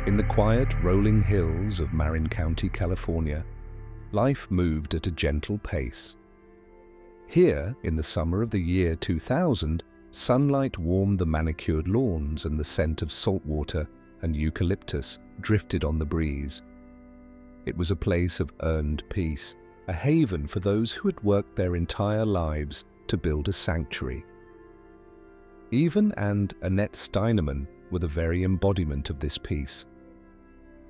In the quiet, rolling hills of Marin County, California, life moved at a gentle pace. Here, in the summer of the year 2000, sunlight warmed the manicured lawns and the scent of saltwater and eucalyptus drifted on the breeze. It was a place of earned peace, a haven for those who had worked their entire lives to build a sanctuary. Evan and Annette Steinemann were the very embodiment of this peace.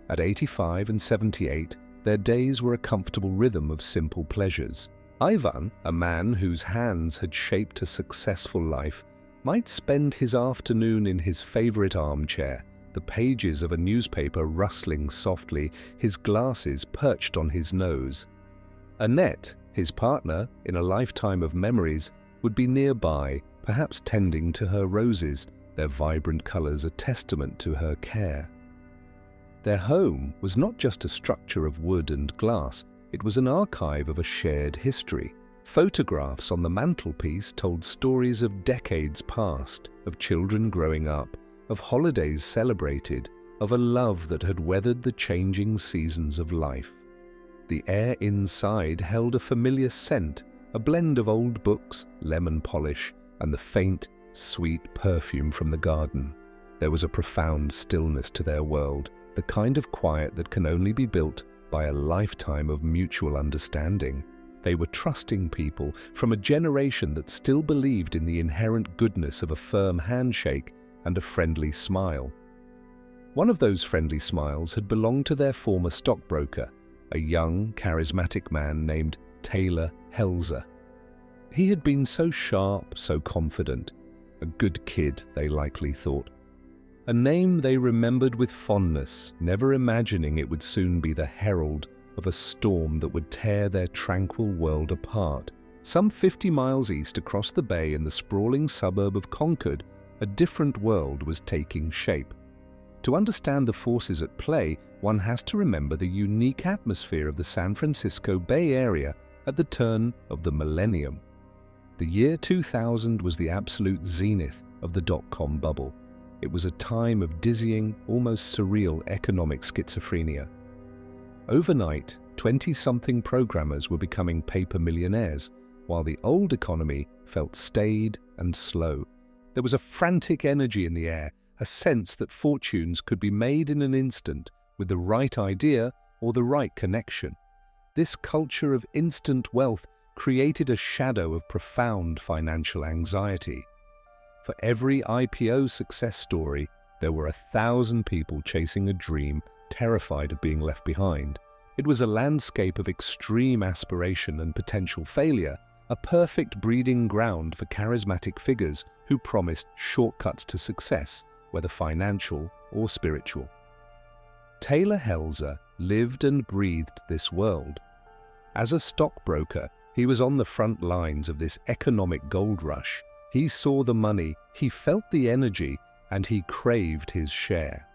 At 85 and 78, their days were a comfortable rhythm of simple pleasures. Ivan, a man whose hands had shaped a successful life, might spend his afternoon in his favorite armchair, the pages of a newspaper rustling softly, his glasses perched on his nose. Annette, his partner in a lifetime of memories, would be nearby, perhaps tending to her roses, their vibrant colors a testament to her care. Their home was not just a structure of wood and glass, it was an archive of a shared history. Photographs on the mantelpiece told stories of decades past, of children growing up, of holidays celebrated, of a love that had weathered the changing seasons of life. The air inside held a familiar scent, a blend of old books, lemon polish, and the faint, sweet perfume from the garden. There was a profound stillness to their world, the kind of quiet that can only be built by a lifetime of mutual understanding. They were trusting people from a generation that still believed in the inherent goodness of a firm handshake and a friendly smile. One of those friendly smiles had belonged to their former stockbroker, a young, charismatic man named Taylor Helzer. He had been so sharp, so confident. A good kid, they likely thought. A name they remembered with fondness, never imagining it would soon be the herald of a storm that would tear their tranquil world apart. Some 50 miles east across the bay in the sprawling suburb of Concord, a different world was taking shape. To understand the forces at play, one has to remember the unique atmosphere of the San Francisco Bay Area at the turn of the millennium. The year 2000 was the absolute zenith of the dot-com bubble. It was a time of dizzying, almost surreal economic schizophrenia. Overnight, 20-something programmers were becoming paper millionaires, while the old economy felt staid and slow. There was a frantic energy in the air, a sense that fortunes could be made in an instant with the right idea or the right connection. This culture of instant wealth created a shadow of profound financial anxiety. For every IPO success story, there were 1,000 people chasing a dream, terrified of being left behind. It was a landscape of extreme aspiration and potential failure, a perfect breeding ground for charismatic figures who promised shortcuts to success, whether financial or spiritual. Taylor Helzer lived and breathed this world. As a stockbroker, he was on the front lines of this economic gold rush. He saw the money, he felt the energy, and he craved his share.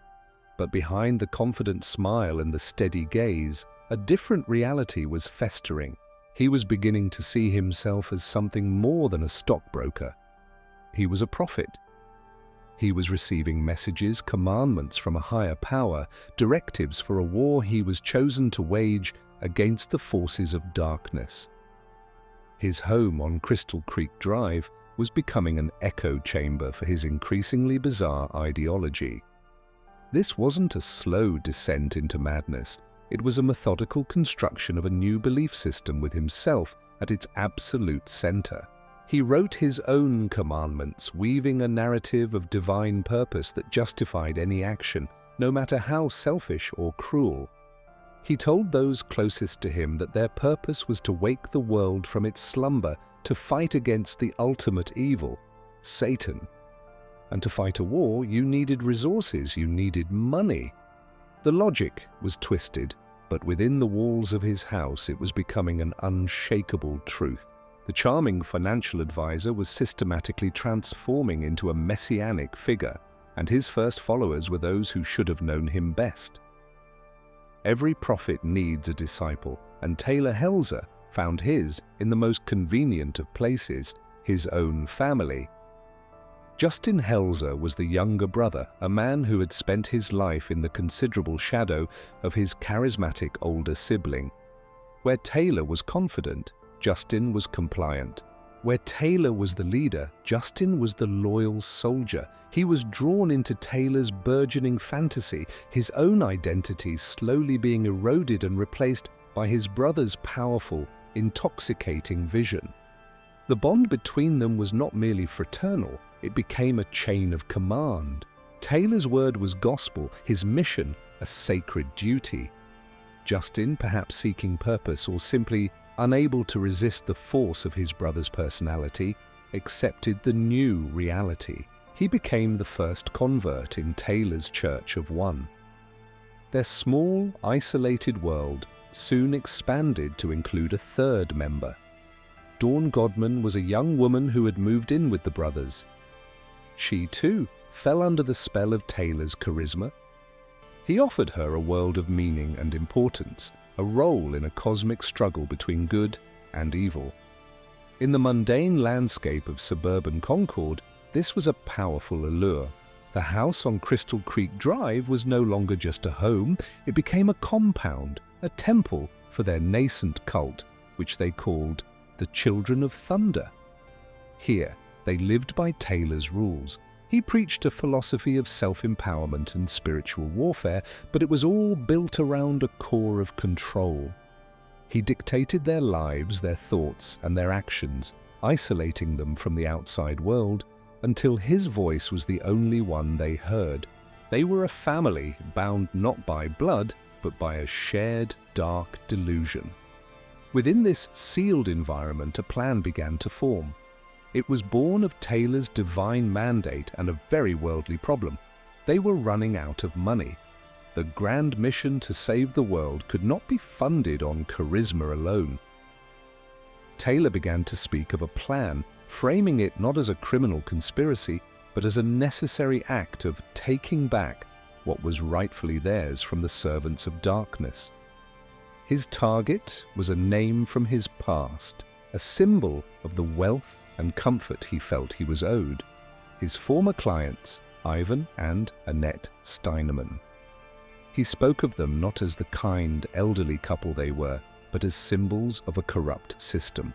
But behind the confident smile and the steady gaze, a different reality was festering. He was beginning to see himself as something more than a stockbroker. He was a prophet. He was receiving messages, commandments from a higher power, directives for a war he was chosen to wage against the forces of darkness. His home on Crystal Creek Drive was becoming an echo chamber for his increasingly bizarre ideology. This wasn't a slow descent into madness. It was a methodical construction of a new belief system with himself at its absolute center. He wrote his own commandments, weaving a narrative of divine purpose that justified any action, no matter how selfish or cruel. He told those closest to him that their purpose was to wake the world from its slumber, to fight against the ultimate evil, Satan. And to fight a war, you needed resources, you needed money. The logic was twisted, but within the walls of his house it was becoming an unshakable truth. The charming financial advisor was systematically transforming into a messianic figure, and his first followers were those who should have known him best. Every prophet needs a disciple, and Taylor Helzer found his in the most convenient of places, his own family. Justin Helzer was the younger brother, a man who had spent his life in the considerable shadow of his charismatic older sibling. Where Taylor was confident, Justin was compliant. Where Taylor was the leader, Justin was the loyal soldier. He was drawn into Taylor's burgeoning fantasy, his own identity slowly being eroded and replaced by his brother's powerful, intoxicating vision. The bond between them was not merely fraternal, it became a chain of command. Taylor's word was gospel, his mission a sacred duty. Justin, perhaps seeking purpose or simply unable to resist the force of his brother's personality, accepted the new reality. He became the first convert in Taylor's Church of One. Their small, isolated world soon expanded to include a third member. Dawn Godman was a young woman who had moved in with the brothers. She, too, fell under the spell of Taylor's charisma. He offered her a world of meaning and importance, a role in a cosmic struggle between good and evil. In the mundane landscape of suburban Concord, this was a powerful allure. The house on Crystal Creek Drive was no longer just a home, it became a compound, a temple for their nascent cult, which they called the Children of Thunder. Here, they lived by Taylor's rules. He preached a philosophy of self-empowerment and spiritual warfare, but it was all built around a core of control. He dictated their lives, their thoughts, and their actions, isolating them from the outside world until his voice was the only one they heard. They were a family bound not by blood, but by a shared dark delusion. Within this sealed environment, a plan began to form. It was born of Taylor's divine mandate and a very worldly problem. They were running out of money. The grand mission to save the world could not be funded on charisma alone. Taylor began to speak of a plan, framing it not as a criminal conspiracy, but as a necessary act of taking back what was rightfully theirs from the servants of darkness. His target was a name from his past, a symbol of the wealth and comfort he felt he was owed. His former clients, Ivan and Annette Steinemann. He spoke of them not as the kind, elderly couple they were, but as symbols of a corrupt system.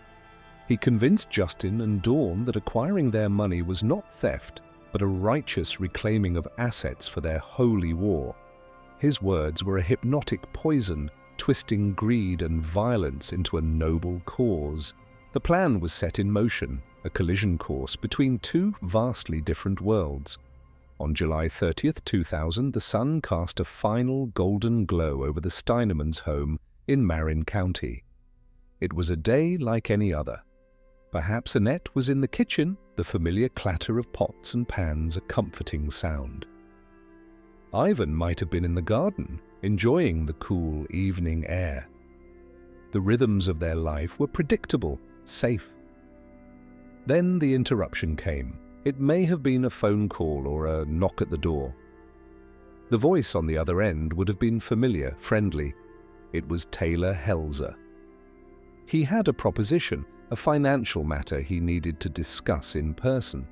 He convinced Justin and Dawn that acquiring their money was not theft, but a righteous reclaiming of assets for their holy war. His words were a hypnotic poison, twisting greed and violence into a noble cause. The plan was set in motion, a collision course between two vastly different worlds. On July 30th, 2000, the sun cast a final golden glow over the Steinemann's home in Marin County. It was a day like any other. Perhaps Annette was in the kitchen, the familiar clatter of pots and pans a comforting sound. Ivan might have been in the garden, enjoying the cool evening air. The rhythms of their life were predictable, safe. Then the interruption came. It may have been a phone call or a knock at the door. The voice on the other end would have been familiar, friendly. It was Taylor Helzer. He had a proposition, a financial matter he needed to discuss in person.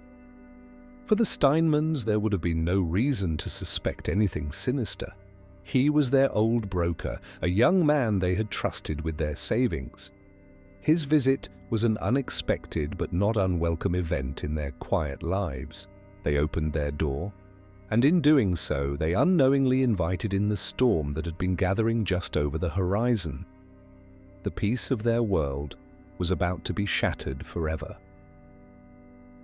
For the Steinemanns, there would have been no reason to suspect anything sinister. He was their old broker, a young man they had trusted with their savings. His visit was an unexpected but not unwelcome event in their quiet lives. They opened their door, and in doing so, they unknowingly invited in the storm that had been gathering just over the horizon. The peace of their world was about to be shattered forever.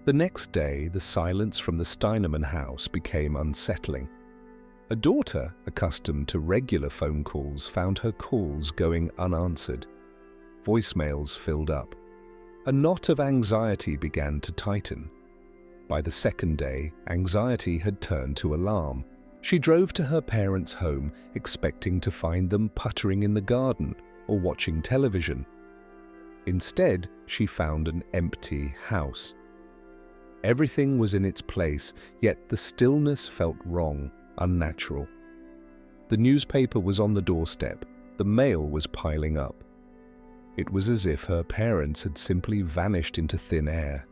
The next day, the silence from the Steinemann house became unsettling. A daughter, accustomed to regular phone calls, found her calls going unanswered. Voicemails filled up. A knot of anxiety began to tighten. By the second day, anxiety had turned to alarm. She drove to her parents' home, expecting to find them puttering in the garden or watching television. Instead, she found an empty house. Everything was in its place, yet the stillness felt wrong, unnatural. The newspaper was on the doorstep. The mail was piling up. It was as if her parents had simply vanished into thin air.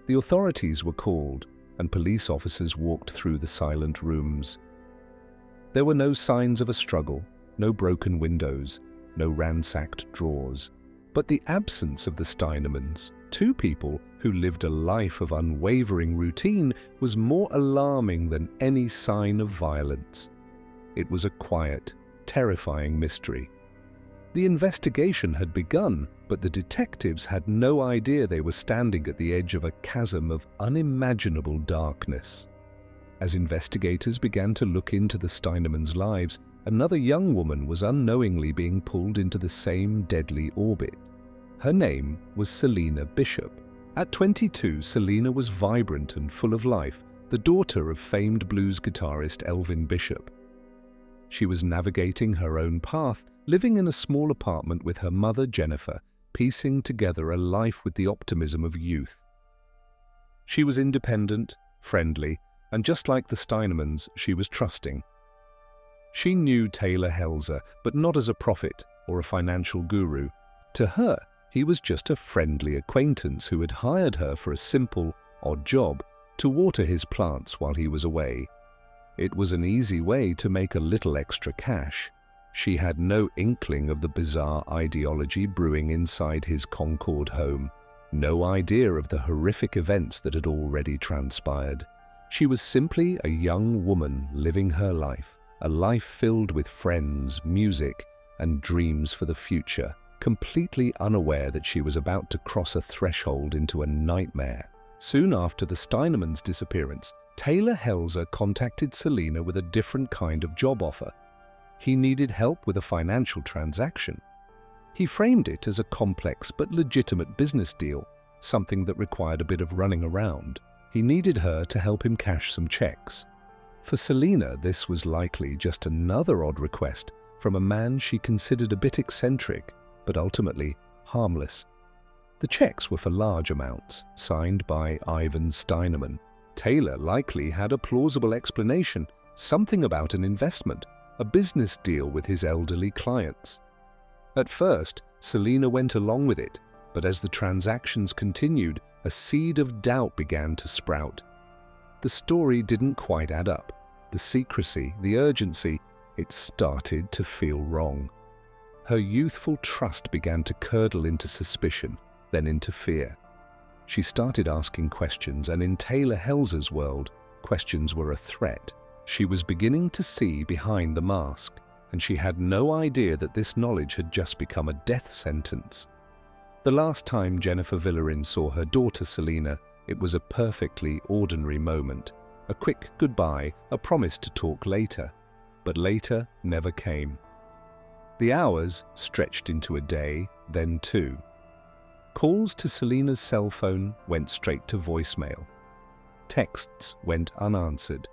The authorities were called, and police officers walked through the silent rooms. There were no signs of a struggle, no broken windows, no ransacked drawers, but the absence of the Steinemans, two people who lived a life of unwavering routine, was more alarming than any sign of violence. It was a quiet, terrifying mystery. The investigation had begun, but the detectives had no idea they were standing at the edge of a chasm of unimaginable darkness. As investigators began to look into the Steinemans' lives, another young woman was unknowingly being pulled into the same deadly orbit. Her name was Selena Bishop. At 22, Selena was vibrant and full of life, the daughter of famed blues guitarist Elvin Bishop. She was navigating her own path, living in a small apartment with her mother Jennifer, piecing together a life with the optimism of youth. She was independent, friendly, and just like the Steinemans, she was trusting. She knew Taylor Helzer, but not as a prophet or a financial guru. To her, he was just a friendly acquaintance who had hired her for a simple, odd job to water his plants while he was away. It was an easy way to make a little extra cash. She had no inkling of the bizarre ideology brewing inside his Concord home, no idea of the horrific events that had already transpired. She was simply a young woman living her life, a life filled with friends, music, and dreams for the future, completely unaware that she was about to cross a threshold into a nightmare. Soon after the Steinemans' disappearance, Taylor Helzer contacted Selena with a different kind of job offer. He needed help with a financial transaction. He framed it as a complex but legitimate business deal, something that required a bit of running around. He needed her to help him cash some checks. For Selena, this was likely just another odd request from a man she considered a bit eccentric, but ultimately harmless. The checks were for large amounts, signed by Ivan Steineman. Taylor likely had a plausible explanation, something about an investment, a business deal with his elderly clients. At first, Selena went along with it, but as the transactions continued, a seed of doubt began to sprout. The story didn't quite add up. The secrecy, the urgency, it started to feel wrong. Her youthful trust began to curdle into suspicion, then into fear. She started asking questions, and in Taylor Helzer's world, questions were a threat. She was beginning to see behind the mask, and she had no idea that this knowledge had just become a death sentence. The last time Jennifer Villarin saw her daughter Selena, it was a perfectly ordinary moment. A quick goodbye, a promise to talk later. But later never came. The hours stretched into a day, then two. Calls to Selena's cell phone went straight to voicemail. Texts went unanswered.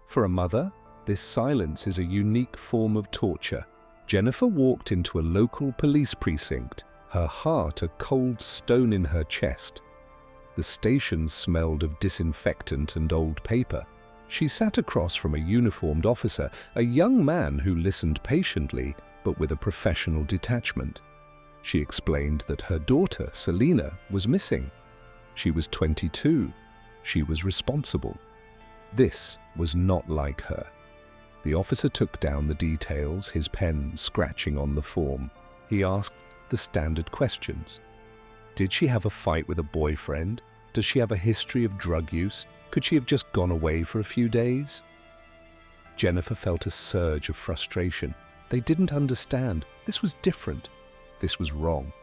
For a mother, this silence is a unique form of torture. Jennifer walked into a local police precinct, her heart a cold stone in her chest. The station smelled of disinfectant and old paper. She sat across from a uniformed officer, a young man who listened patiently, but with a professional detachment. She explained that her daughter, Selena, was missing. She was 22. She was responsible. This was not like her. The officer took down the details, his pen scratching on the form. He asked the standard questions. Did she have a fight with a boyfriend? Does she have a history of drug use? Could she have just gone away for a few days? Jennifer felt a surge of frustration. They didn't understand. This was different. This was wrong.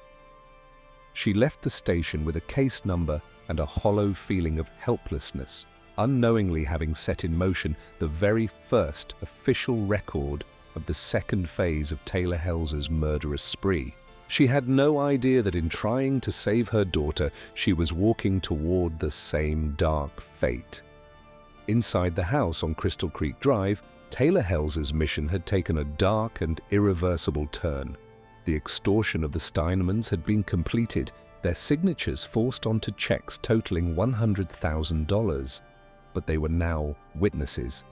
She left the station with a case number and a hollow feeling of helplessness, unknowingly having set in motion the very first official record of the second phase of Taylor Helzer's murderous spree. She had no idea that in trying to save her daughter, she was walking toward the same dark fate. Inside the house on Crystal Creek Drive, Taylor Helzer's mission had taken a dark and irreversible turn. The extortion of the Steinemans had been completed, their signatures forced onto checks totaling $100,000, but they were now witnesses.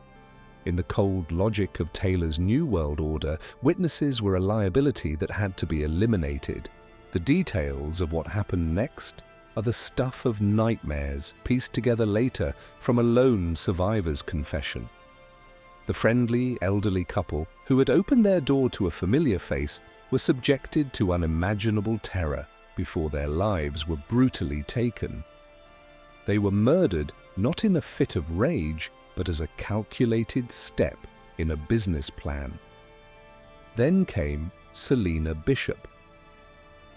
In the cold logic of Taylor's New World Order, witnesses were a liability that had to be eliminated. The details of what happened next are the stuff of nightmares pieced together later from a lone survivor's confession. The friendly, elderly couple who had opened their door to a familiar face were subjected to unimaginable terror before their lives were brutally taken. They were murdered not in a fit of rage, but as a calculated step in a business plan. Then came Selina Bishop.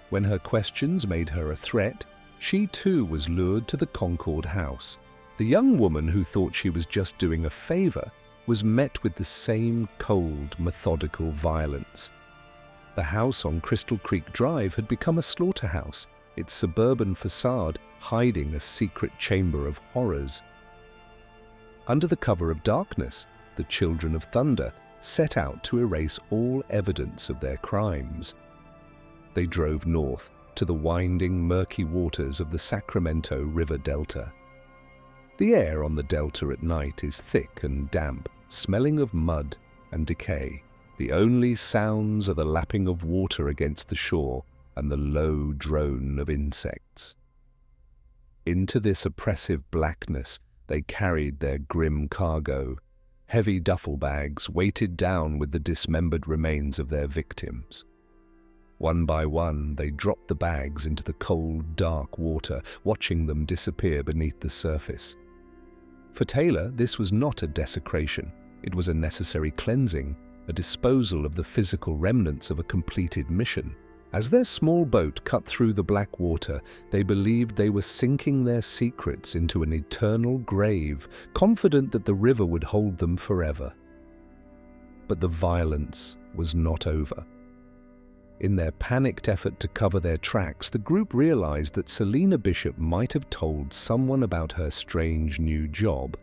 When her questions made her a threat, she too was lured to the Concord house. The young woman who thought she was just doing a favor was met with the same cold, methodical violence. The house on Crystal Creek Drive had become a slaughterhouse, its suburban facade hiding a secret chamber of horrors. Under the cover of darkness, the Children of Thunder set out to erase all evidence of their crimes. They drove north to the winding, murky waters of the Sacramento River Delta. The air on the delta at night is thick and damp, smelling of mud and decay. The only sounds are the lapping of water against the shore and the low drone of insects. Into this oppressive blackness they carried their grim cargo, heavy duffel bags weighted down with the dismembered remains of their victims. One by one, they dropped the bags into the cold, dark water, watching them disappear beneath the surface. For Taylor, this was not a desecration. It was a necessary cleansing, a disposal of the physical remnants of a completed mission. As their small boat cut through the black water, they believed they were sinking their secrets into an eternal grave, confident that the river would hold them forever. But the violence was not over. In their panicked effort to cover their tracks, the group realized that Selina Bishop might have told someone about her strange new job.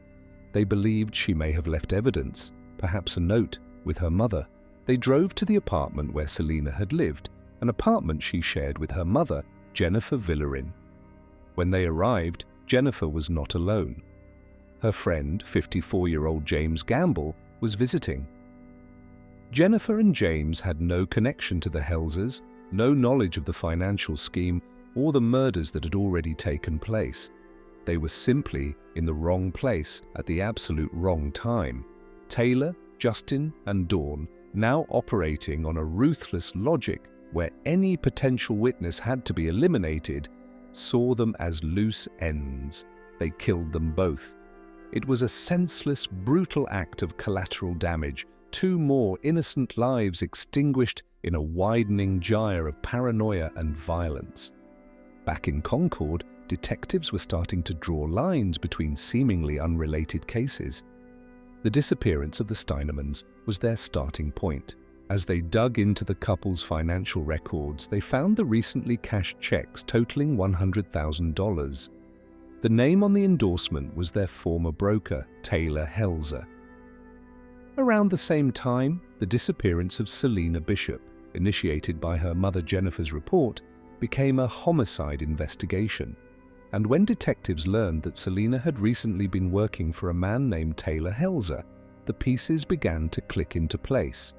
They believed she may have left evidence, perhaps a note, with her mother. They drove to the apartment where Selina had lived, an apartment she shared with her mother, Jennifer Villarin. When they arrived, Jennifer was not alone. Her friend, 54-year-old James Gamble, was visiting. Jennifer and James had no connection to the Helzers, no knowledge of the financial scheme or the murders that had already taken place. They were simply in the wrong place at the absolute wrong time. Taylor, Justin, and Dawn, now operating on a ruthless logic where any potential witness had to be eliminated, saw them as loose ends. They killed them both. It was a senseless, brutal act of collateral damage, 2 more innocent lives extinguished in a widening gyre of paranoia and violence. Back in Concord, detectives were starting to draw lines between seemingly unrelated cases. The disappearance of the Steinemans was their starting point. As they dug into the couple's financial records, they found the recently cashed checks totaling $100,000. The name on the endorsement was their former broker, Taylor Helzer. Around the same time, the disappearance of Selina Bishop, initiated by her mother Jennifer's report, became a homicide investigation. And when detectives learned that Selina had recently been working for a man named Taylor Helzer, the pieces began to click into place.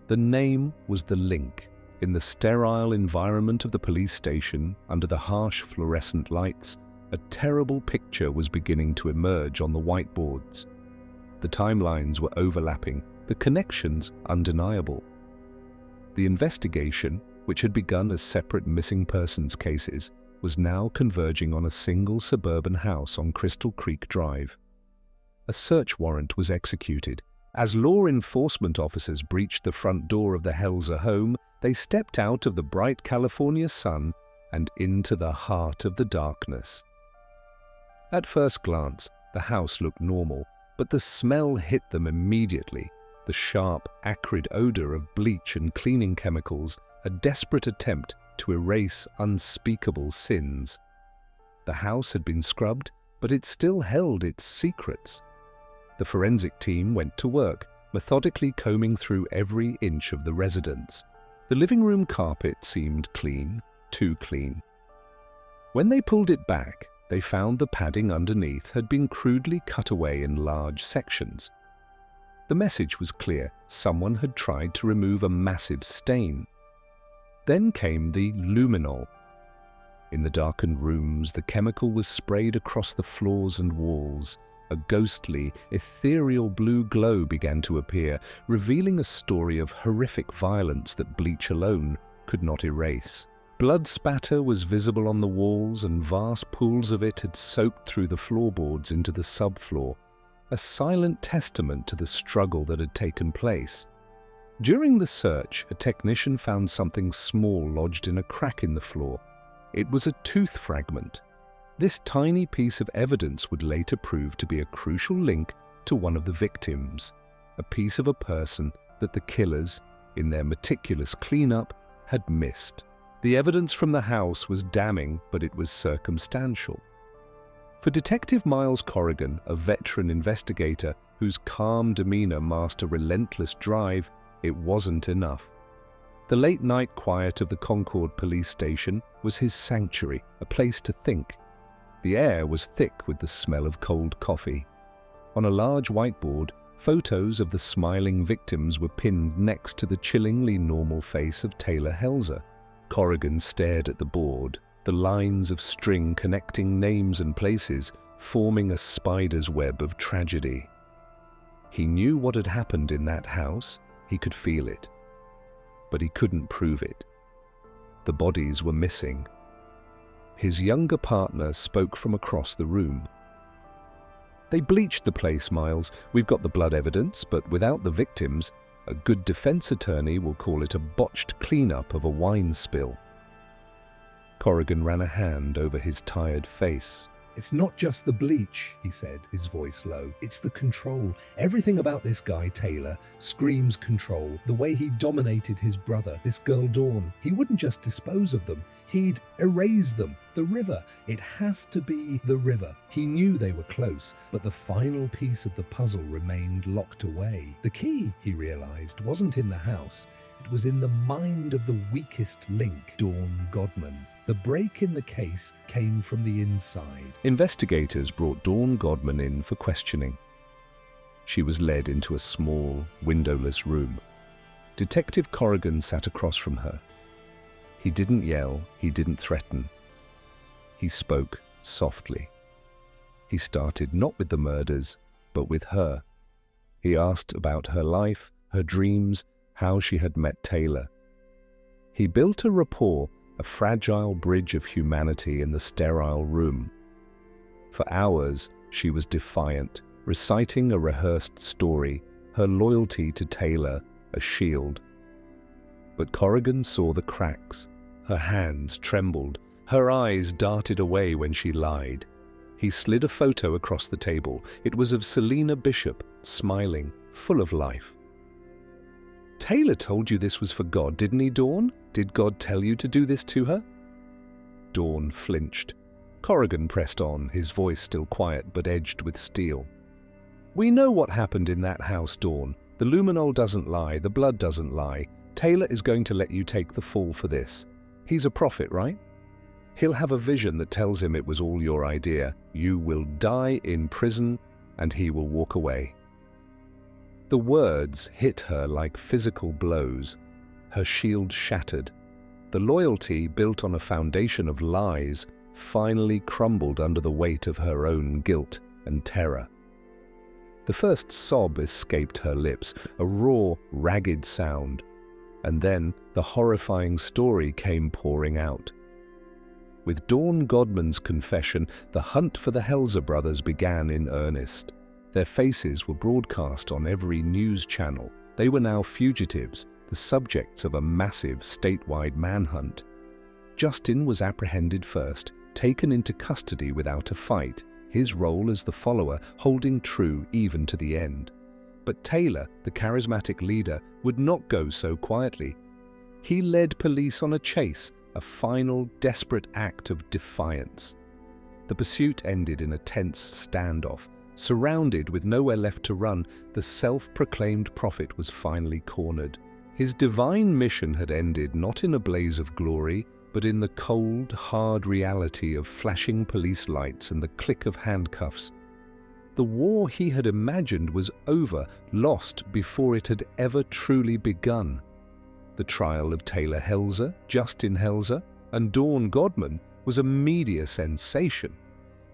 The name was the link. In the sterile environment of the police station, under the harsh fluorescent lights, a terrible picture was beginning to emerge on the whiteboards. The timelines were overlapping, the connections undeniable. The investigation, which had begun as separate missing persons cases, was now converging on a single suburban house on Crystal Creek Drive. A search warrant was executed. As law enforcement officers breached the front door of the Helzer home, they stepped out of the bright California sun and into the heart of the darkness. At first glance, the house looked normal, but the smell hit them immediately. The sharp, acrid odor of bleach and cleaning chemicals, a desperate attempt to erase unspeakable sins. The house had been scrubbed, but it still held its secrets. The forensic team went to work, methodically combing through every inch of the residence. The living room carpet seemed clean, too clean. When they pulled it back, they found the padding underneath had been crudely cut away in large sections. The message was clear: someone had tried to remove a massive stain. Then came the luminol. In the darkened rooms, the chemical was sprayed across the floors and walls. A ghostly, ethereal blue glow began to appear, revealing a story of horrific violence that bleach alone could not erase. Blood spatter was visible on the walls, and vast pools of it had soaked through the floorboards into the subfloor, a silent testament to the struggle that had taken place. During the search, a technician found something small lodged in a crack in the floor. It was a tooth fragment. This tiny piece of evidence would later prove to be a crucial link to one of the victims, a piece of a person that the killers, in their meticulous cleanup, had missed. The evidence from the house was damning, but it was circumstantial. For Detective Miles Corrigan, a veteran investigator whose calm demeanor masked a relentless drive, it wasn't enough. The late-night quiet of the Concord police station was his sanctuary, a place to think. The air was thick with the smell of cold coffee. On a large whiteboard, photos of the smiling victims were pinned next to the chillingly normal face of Taylor Helzer. Corrigan stared at the board, the lines of string connecting names and places, forming a spider's web of tragedy. He knew what had happened in that house. He could feel it. But he couldn't prove it. The bodies were missing. His younger partner spoke from across the room. "They bleached the place, Miles. We've got the blood evidence, but without the victims, a good defense attorney will call it a botched cleanup of a wine spill." Corrigan ran a hand over his tired face. "It's not just the bleach," he said, his voice low. "It's the control. Everything about this guy, Taylor, screams control. The way he dominated his brother, this girl Dawn. He wouldn't just dispose of them. He'd erase them. The river. It has to be the river." He knew they were close, but the final piece of the puzzle remained locked away. The key, he realized, wasn't in the house. It was in the mind of the weakest link, Dawn Godman. The break in the case came from the inside. Investigators brought Dawn Godman in for questioning. She was led into a small, windowless room. Detective Corrigan sat across from her. He didn't yell, he didn't threaten. He spoke softly. He started not with the murders, but with her. He asked about her life, her dreams, how she had met Taylor. He built a rapport, a fragile bridge of humanity in the sterile room. For hours, she was defiant, reciting a rehearsed story, her loyalty to Taylor a shield. But Corrigan saw the cracks. Her hands trembled. Her eyes darted away when she lied. He slid a photo across the table. It was of Selena Bishop, smiling, full of life. "Taylor told you this was for God, didn't he, Dawn? Did God tell you to do this to her?" Dawn flinched. Corrigan pressed on, his voice still quiet but edged with steel. "We know what happened in that house, Dawn. The luminol doesn't lie, the blood doesn't lie. Taylor is going to let you take the fall for this. He's a prophet, right? He'll have a vision that tells him it was all your idea. You will die in prison, and he will walk away." The words hit her like physical blows. Her shield shattered. The loyalty, built on a foundation of lies, finally crumbled under the weight of her own guilt and terror. The first sob escaped her lips, a raw, ragged sound. And then the horrifying story came pouring out. With Dawn Godman's confession, the hunt for the Helzer brothers began in earnest. Their faces were broadcast on every news channel. They were now fugitives, the subjects of a massive statewide manhunt. Justin was apprehended first, taken into custody without a fight, his role as the follower holding true even to the end. But Taylor, the charismatic leader, would not go so quietly. He led police on a chase, a final, desperate act of defiance. The pursuit ended in a tense standoff. Surrounded with nowhere left to run, the self-proclaimed prophet was finally cornered. His divine mission had ended not in a blaze of glory, but in the cold, hard reality of flashing police lights and the click of handcuffs. The war he had imagined was over, lost before it had ever truly begun. The trial of Taylor Helzer, Justin Helzer, and Dawn Godman was a media sensation.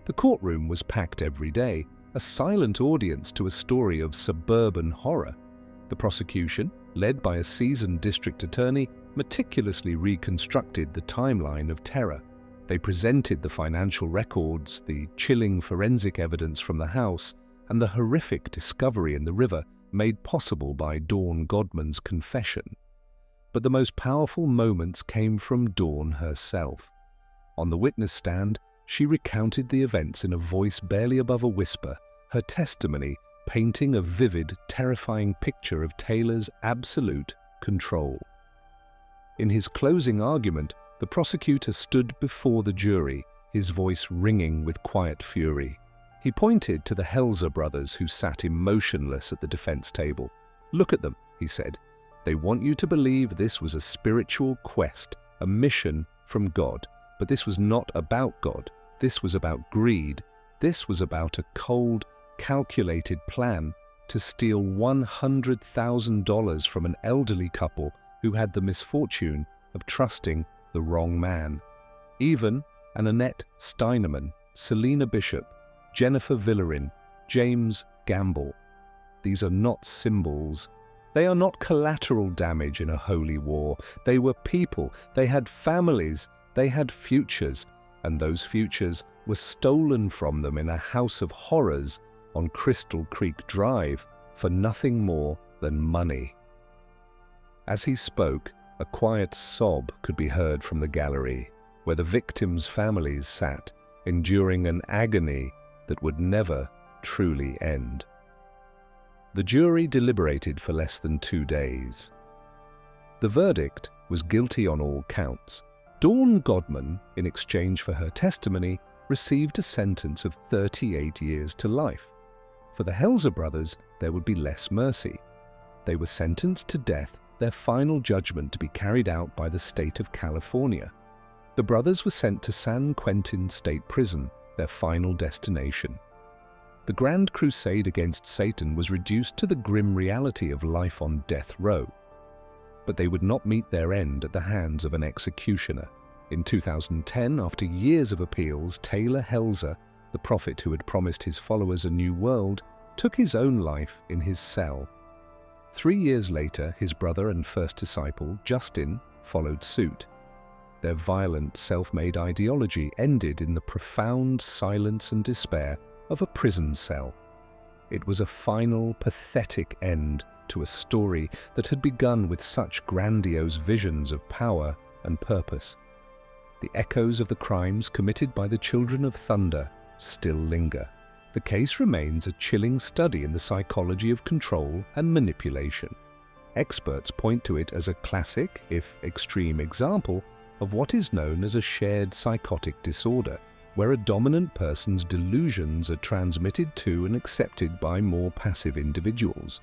The courtroom was packed every day, a silent audience to a story of suburban horror. The prosecution, led by a seasoned district attorney, meticulously reconstructed the timeline of terror. They presented the financial records, the chilling forensic evidence from the house, and the horrific discovery in the river made possible by Dawn Godman's confession. But the most powerful moments came from Dawn herself. On the witness stand, she recounted the events in a voice barely above a whisper, her testimony painting a vivid, terrifying picture of Taylor's absolute control. In his closing argument, the prosecutor stood before the jury, his voice ringing with quiet fury. He pointed to the Helzer brothers who sat emotionless at the defense table. "Look at them," he said. "They want you to believe this was a spiritual quest, a mission from God. But this was not about God. This was about greed. This was about a cold, calculated plan to steal $100,000 from an elderly couple who had the misfortune of trusting the wrong man. Even Annette Steinemann, Selena Bishop, Jennifer Villarin, James Gamble. These are not symbols. They are not collateral damage in a holy war. They were people. They had families. They had futures. And those futures were stolen from them in a house of horrors on Crystal Creek Drive for nothing more than money." As he spoke, a quiet sob could be heard from the gallery, where the victims' families sat, enduring an agony that would never truly end. The jury deliberated for less than 2 days. The verdict was guilty on all counts. Dawn Godman, in exchange for her testimony, received a sentence of 38 years to life. For the Helzer brothers, there would be less mercy. They were sentenced to death, their final judgment to be carried out by the state of California. The brothers were sent to San Quentin State Prison, their final destination. The grand crusade against Satan was reduced to the grim reality of life on death row. But they would not meet their end at the hands of an executioner. In 2010, after years of appeals, Taylor Helzer, the prophet who had promised his followers a new world, took his own life in his cell. 3 years later, his brother and first disciple, Justin, followed suit. Their violent, self-made ideology ended in the profound silence and despair of a prison cell. It was a final, pathetic end to a story that had begun with such grandiose visions of power and purpose. The echoes of the crimes committed by the children of thunder still linger. The case remains a chilling study in the psychology of control and manipulation. Experts point to it as a classic, if extreme, example of what is known as a shared psychotic disorder, where a dominant person's delusions are transmitted to and accepted by more passive individuals.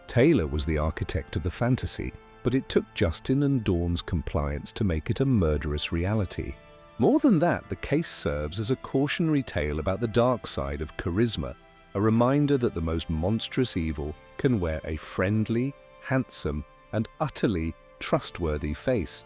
Taylor was the architect of the fantasy, but it took Justin and Dawn's compliance to make it a murderous reality. More than that, the case serves as a cautionary tale about the dark side of charisma, a reminder that the most monstrous evil can wear a friendly, handsome, and utterly trustworthy face.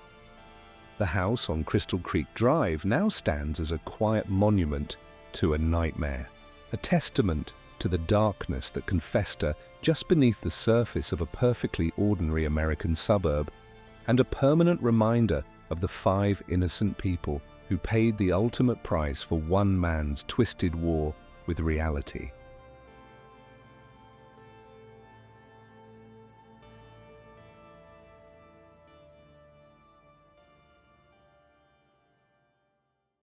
The house on Crystal Creek Drive now stands as a quiet monument to a nightmare, a testament to the darkness that can fester just beneath the surface of a perfectly ordinary American suburb, and a permanent reminder of the 5 innocent people who paid the ultimate price for one man's twisted war with reality.